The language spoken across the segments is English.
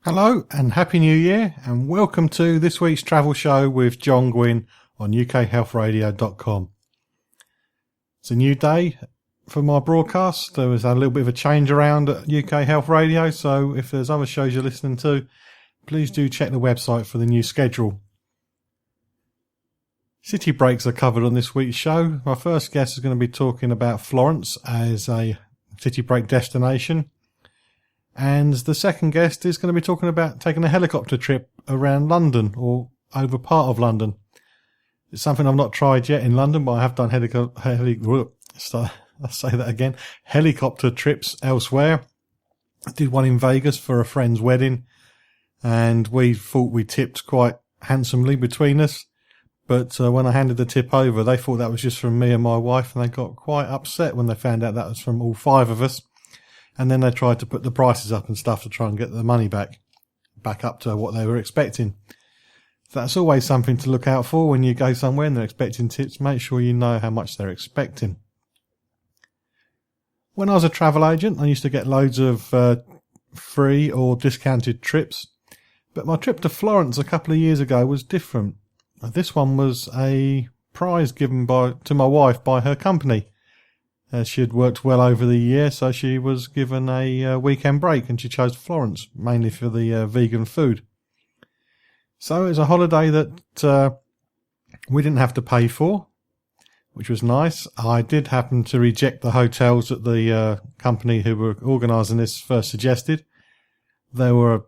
Hello and Happy New Year, and welcome to this week's travel show with John Guinn on ukhealthradio.com. It's a new day for my broadcast. There was a little bit of a change around at UK Health Radio, so if there's other shows you're listening to, please do check the website for the new schedule. City breaks are covered on this week's show. My first guest is going to be talking about Florence as a city break destination. And the second guest is going to be talking about taking a helicopter trip around London or over part of London. It's something I've not tried yet in London, but I have done helicopter trips elsewhere. I did one in Vegas for a friend's wedding, and we thought we tipped quite handsomely between us. But when I handed the tip over, they thought that was just from me and my wife, and they got quite upset when they found out that was from all five of us. And then they tried to put the prices up and stuff to try and get the money back up to what they were expecting. That's always something to look out for when you go somewhere and they're expecting tips. Make sure you know how much they're expecting. When I was a travel agent, I used to get loads of free or discounted trips. But my trip to Florence a couple of years ago was different. This one was a prize given to my wife by her company. She had worked well over the year, so she was given a weekend break, and she chose Florence, mainly for the vegan food. So it was a holiday that we didn't have to pay for, which was nice. I did happen to reject the hotels that the company who were organising this first suggested. They were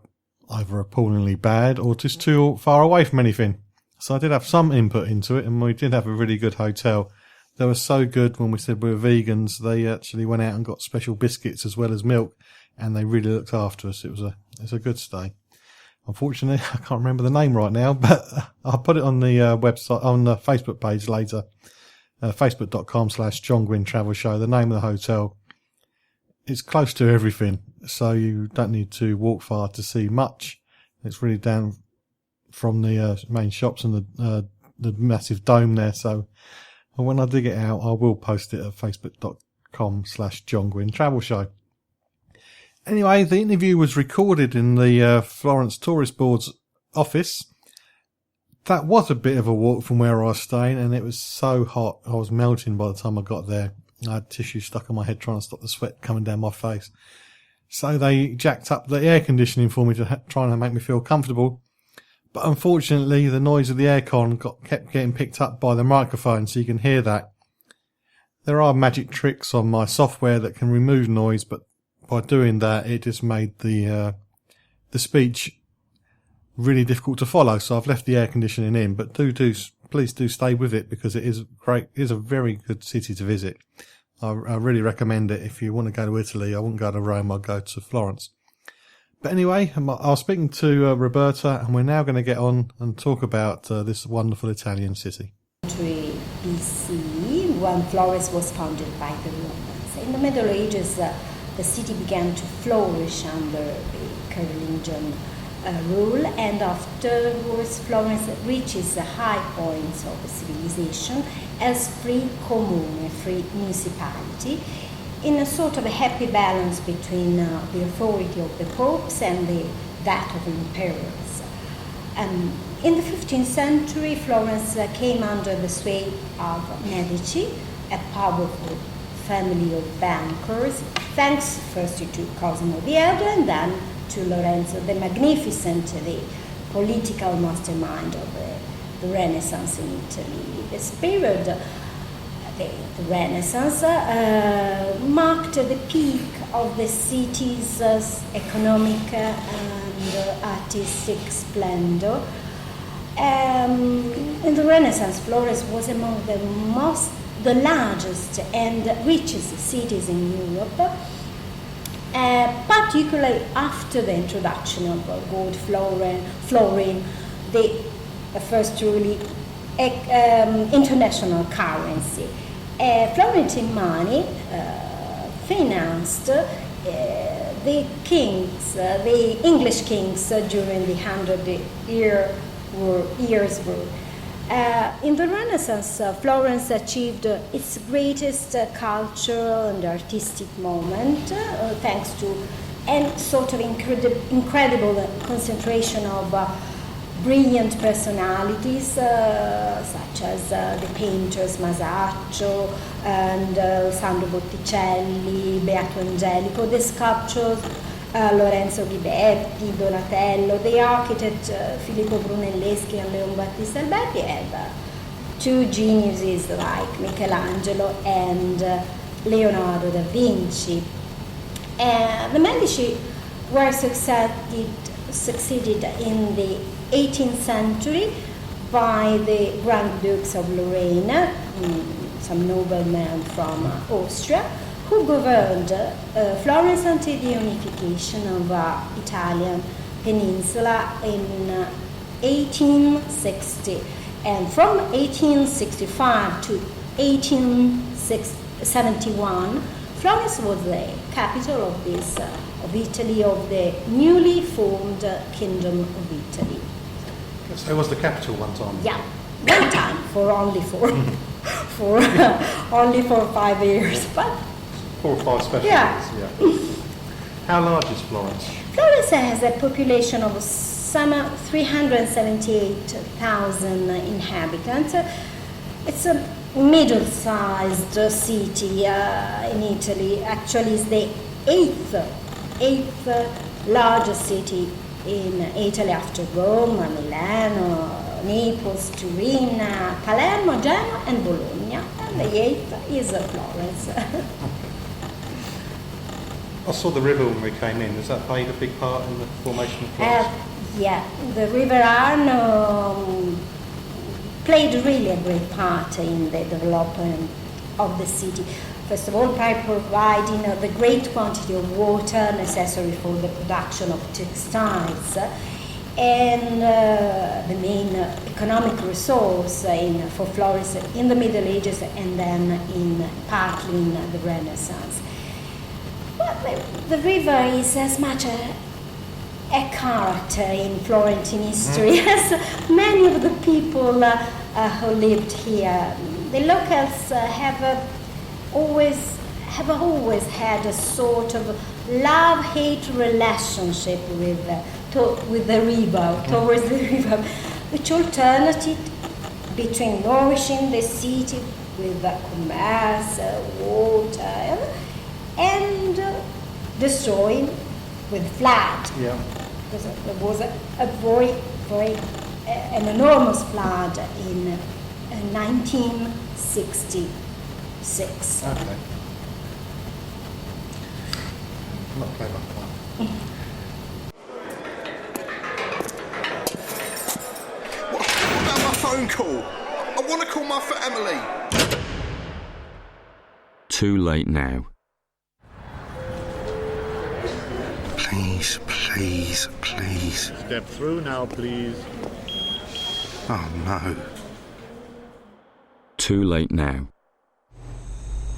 either appallingly bad or just too far away from anything. So I did have some input into it, and we did have a really good hotel. They were so good when we said we were vegans. They actually went out and got special biscuits as well as milk, and they really looked after us. It was a good stay. Unfortunately, I can't remember the name right now, but I'll put it on the website, on the Facebook page later. Facebook.com/John Guinn Travel Show. The name of the hotel. It's close to everything, so you don't need to walk far to see much. It's really down from the main shops and the massive dome there, so when I dig it out, I will post it at facebook.com/John Guinn Travel Show. Anyway, the interview was recorded in the Florence Tourist Board's office. That was a bit of a walk from where I was staying, and it was so hot. I was melting by the time I got there. I had tissue stuck on my head trying to stop the sweat coming down my face. So they jacked up the air conditioning for me to try and make me feel comfortable. But unfortunately, the noise of the aircon kept getting picked up by the microphone, so you can hear that. There are magic tricks on my software that can remove noise, but by doing that, it just made the speech really difficult to follow. So I've left the air conditioning in, but please do stay with it, because it is great. It is a very good city to visit. I really recommend it. If you want to go to Italy, I wouldn't go to Rome. I'd go to Florence. But anyway, I was speaking to Roberta, and we're now going to get on and talk about this wonderful Italian city. BC, when Florence was founded by the Romans. In the Middle Ages, the city began to flourish under the Carolingian rule, and afterwards Florence reaches the high points of civilization as free comune, free municipality, in a sort of a happy balance between the authority of the popes and that of imperials. In the 15th century, Florence came under the sway of Medici, a powerful family of bankers, thanks first to Cosimo the Elder and then to Lorenzo the Magnificent, the political mastermind of the Renaissance in Italy. This period, the Renaissance, marked the peak of the city's economic and artistic splendor. In the Renaissance, Florence was among the largest and richest cities in Europe, particularly after the introduction of gold flooring, the first truly international currency. Florentine money financed the English kings during the 100-year years war. In the Renaissance, Florence achieved its greatest cultural and artistic moment thanks to and sort of incredible concentration of brilliant personalities such as the painters Masaccio and Sandro Botticelli, Beato Angelico, the sculptors Lorenzo Ghiberti, Donatello, the architect Filippo Brunelleschi and Leon Battista Alberti, and two geniuses like Michelangelo and Leonardo da Vinci. The Medici were succeeded in the 18th century by the Grand Dukes of Lorraine, some noblemen from Austria, who governed Florence until the unification of Italian peninsula in 1860. And from 1865 to 1871, Florence was the capital of Italy, of the newly formed Kingdom of Italy. So it was the capital one time? Yeah, one time, for only only for 5 years. But 4 or 5 special years, yeah. How large is Florence? Florence has a population of some 378,000 inhabitants. It's a middle-sized city in Italy. Actually, it's the eighth largest city in Italy after Rome, Milano, Naples, Turin, Palermo, Genoa, and Bologna. And the 8th is Florence. I saw the river when we came in. Has that played a big part in the formation of Florence? Yeah, the River Arno played really a great part in the development of the city. First of all, by providing the great quantity of water necessary for the production of textiles, and the main economic resource for Florence in the Middle Ages and then partly in the Renaissance. Well, the river is as much a character in Florentine history as many of the people who lived here. The locals have always had a sort of love-hate relationship with the river, towards the river, which alternated between nourishing the city with commerce, water, and destroying with flood. Yeah. Because there was an enormous flood in 1966. Okay. I'm not playing my part. What about my phone call? I want to call my family. Too late now. Please, please, please. Step through now, please. Oh, no. Too late now.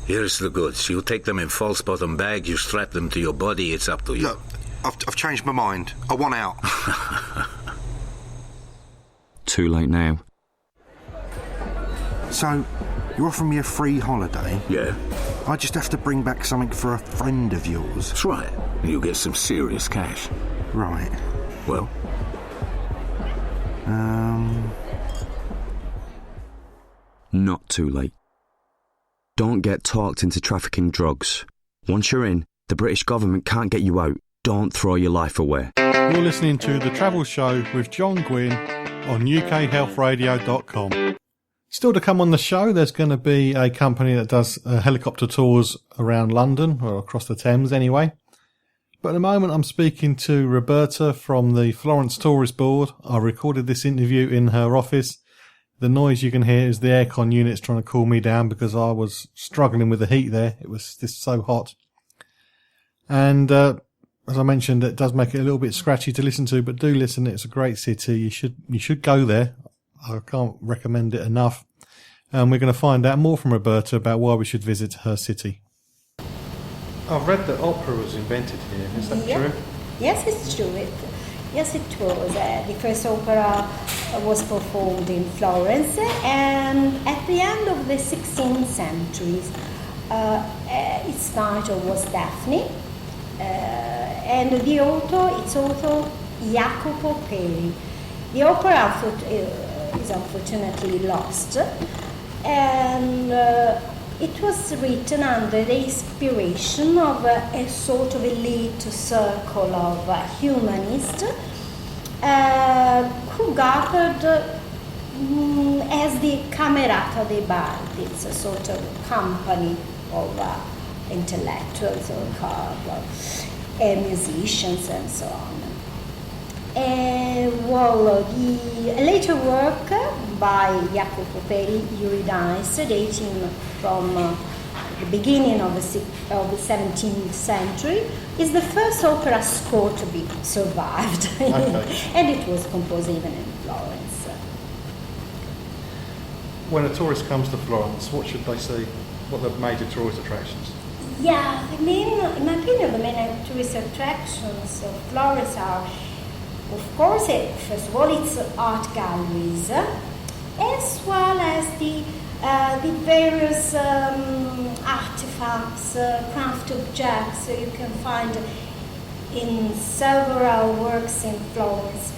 Here's the goods. You take them in false bottom bag, you strap them to your body, it's up to you. Look, I've changed my mind. I want out. Too late now. So, you're offering me a free holiday? Yeah, I just have to bring back something for a friend of yours. that's right. You get some serious cash. Right. Well, Not too late. Don't get talked into trafficking drugs. Once you're in, the British government can't get you out. Don't throw your life away. You're listening to The Travel Show with John Guinn on ukhealthradio.com. Still to come on the show, there's going to be a company that does helicopter tours around London, or across the Thames anyway. But at the moment I'm speaking to Roberta from the Florence Tourist Board. I recorded this interview in her office. The noise you can hear is the aircon units trying to cool me down because I was struggling with the heat there. It was just so hot. And as I mentioned, it does make it a little bit scratchy to listen to, but do listen. It's a great city. You should go there. I can't recommend it enough. And we're going to find out more from Roberta about why we should visit her city. I've read that opera was invented here. Is that true? Yes, it's true. Yes, it was. The first opera was performed in Florence, and at the end of the 16th century, its title was Daphne, And its author Jacopo Peri. The opera is unfortunately lost, and it was written under the inspiration of a sort of elite circle of humanists who gathered as the Camerata dei Bardi. It's a sort of company of intellectuals or musicians and so on. Well, the later work by Jacopo Peri, Eurydice, dating from the beginning of the 17th century, is the first opera score to be survived. Okay. And it was composed even in Florence. When a tourist comes to Florence, what should they see? What are the major tourist attractions? Yeah, in my opinion, the main tourist attractions of Florence are, of course, first of all, it's art galleries, as well as the various artifacts, craft objects you can find in several works in Florence.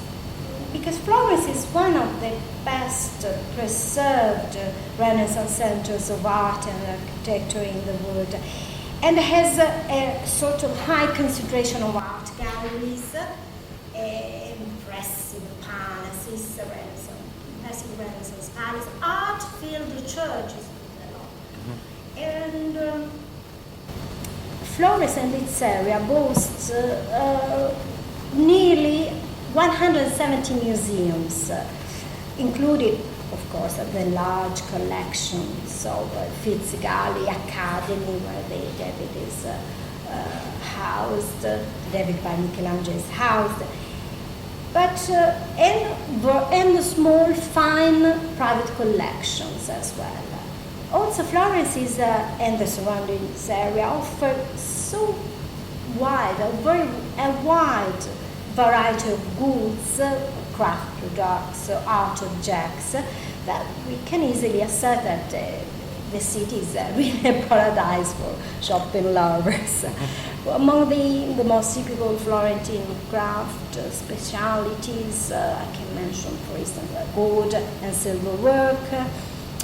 Because Florence is one of the best preserved Renaissance centers of art and architecture in the world, and has a sort of high concentration of art galleries, impressive palaces, impressive Renaissance palace, art-filled churches a lot. And Florence and its area boasts nearly 170 museums, including, of course, the large collections of Fizzigali Academy, where David is housed, David by Michelangelo is housed, but and the small, fine private collections as well. Also, Florence is and the surrounding area offer so wide, a wide variety of goods, craft products, art objects, that we can easily assert that the city is really a paradise for shopping lovers. Among the most typical Florentine craft specialities, I can mention, for instance, gold and silver work,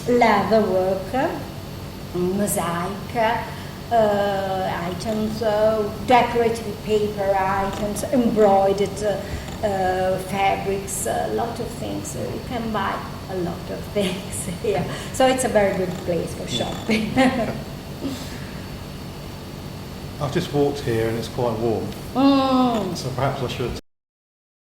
leather work, mosaic items, decorative paper items, embroidered fabrics, a lot of things. You can buy a lot of things here. So it's a very good place for shopping. I've just walked here and it's quite warm, so perhaps I should